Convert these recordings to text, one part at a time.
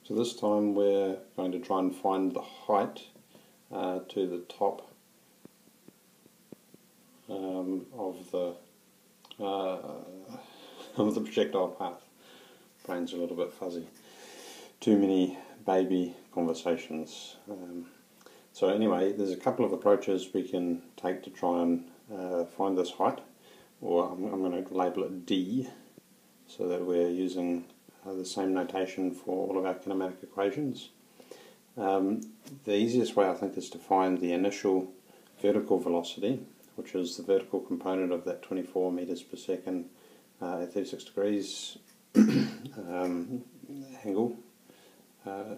So this time we're going to try and find the height to the top of the projectile path. Brain's a little bit fuzzy. Too many baby conversations. So anyway, there's a couple of approaches we can take to try and find this height, or I'm going to label it D, so that we're using the same notation for all of our kinematic equations. The easiest way, I think, is to find the initial vertical velocity, which is the vertical component of that 24 meters per second at 36 degrees angle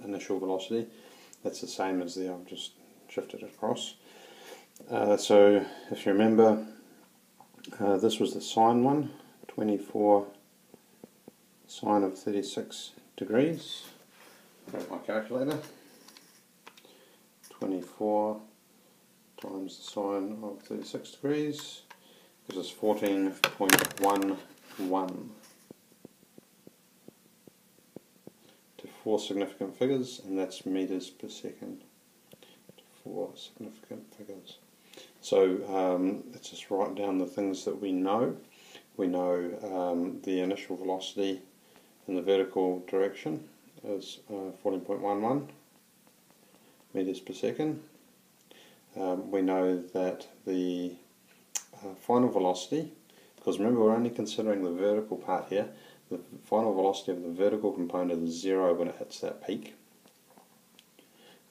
initial velocity. That's the same as the, I've just shifted it across. So if you remember, this was the sine one, 24 sine of 36 degrees. Got my calculator. 24 times the sine of 36 degrees gives us 14.11 to 4 significant figures, and that's meters per second to 4 significant figures. So let's just write down the things that we know. We know the initial velocity in the vertical direction is 14.11 meters per second. We know that the final velocity, because remember we're only considering the vertical part here, the final velocity of the vertical component is 0 when it hits that peak.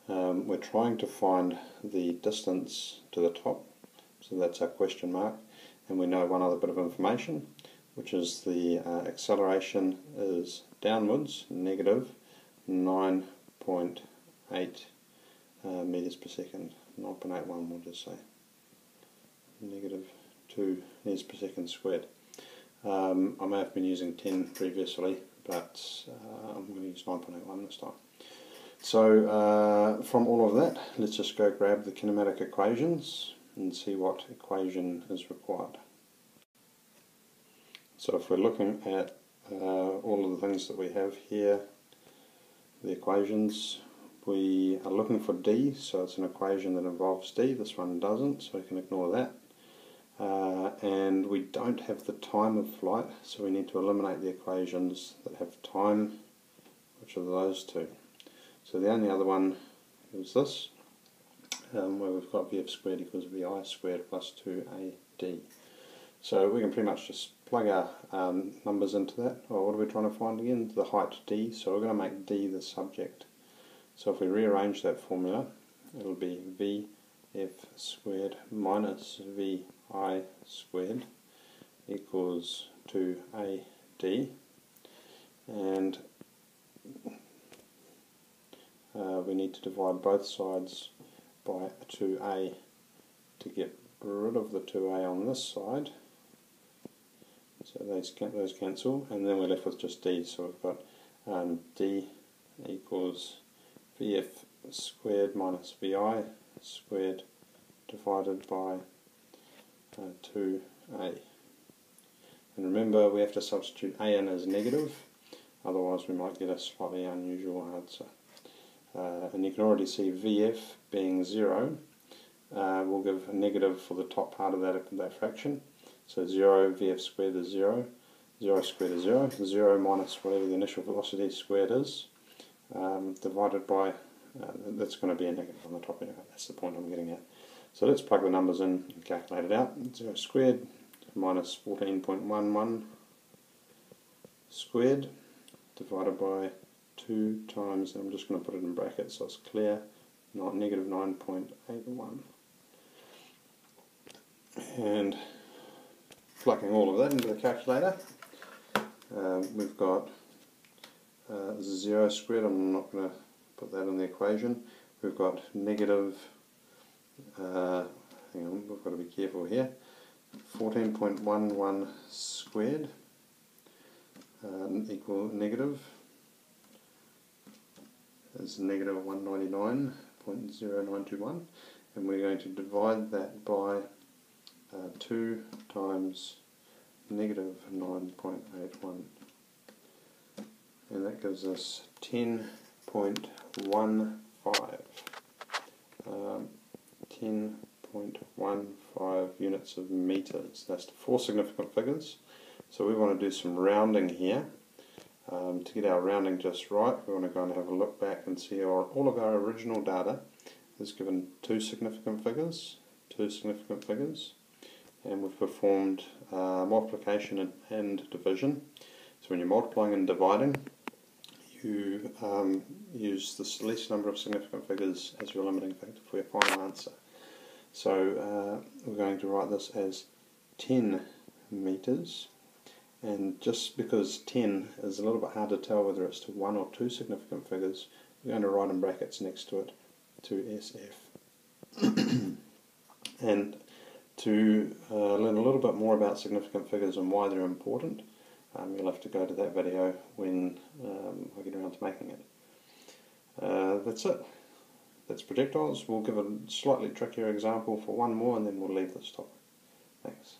We're trying to find the distance to the top, so that's our question mark, and we know one other bit of information, which is the acceleration is downwards, negative 9.8 meters per second, 9.81 we'll just say, negative 2 meters per second squared. I may have been using 10 previously, but I'm going to use 9.81 this time. So from all of that, let's just go grab the kinematic equations and see what equation is required. So if we're looking at all of the things that we have here, the equations, we are looking for D, so it's an equation that involves D. This one doesn't, so we can ignore that. And we don't have the time of flight, so we need to eliminate the equations that have time, which are those two. So the only other one is this, where we've got Vf squared equals Vi squared plus 2AD. So we can pretty much just plug our numbers into that. Or what are we trying to find again? The height D, so we're going to make D the subject. So if we rearrange that formula, it'll be Vf squared minus Vi squared equals 2AD, and we need to divide both sides by 2A to get rid of the 2A on this side. So those cancel, and then we're left with just D. So we've got D equals Vf squared minus Vi squared divided by 2A. And remember, we have to substitute A in as negative, otherwise we might get a slightly unusual answer. And you can already see Vf being 0 will give a negative for the top part of that fraction. So 0, Vf squared is 0, 0 squared is 0, 0 minus whatever the initial velocity squared is, divided by, that's going to be a negative on the top anyway, that's the point I'm getting at. So let's plug the numbers in and calculate it out. 0 squared minus 14.11 squared divided by 2 times, and I'm just going to put it in brackets so it's clear, negative 9.81. And plugging all of that into the calculator, we've got 0 squared, I'm not going to put that in the equation, we've got negative, hang on, we've got to be careful here, 14.11 squared equal negative is negative 199.0921, and we're going to divide that by 2 times negative 9.81, and that gives us 10.9 10.15. 10.15 units of meters. That's 4 significant figures. So we want to do some rounding here. To get our rounding just right, we want to go and have a look back and see all of our original data is given 2 significant figures, and we've performed multiplication and division. So when you're multiplying and dividing, you use the least number of significant figures as your limiting factor for your final answer. So we're going to write this as 10 meters, and just because 10 is a little bit hard to tell whether it's to 1 or 2 significant figures, we're going to write in brackets next to it 2SF. And to learn a little bit more about significant figures and why they're important, you'll have to go to that video when I get around to making it. That's it. That's projectiles. We'll give a slightly trickier example for one more and then we'll leave this topic. Thanks.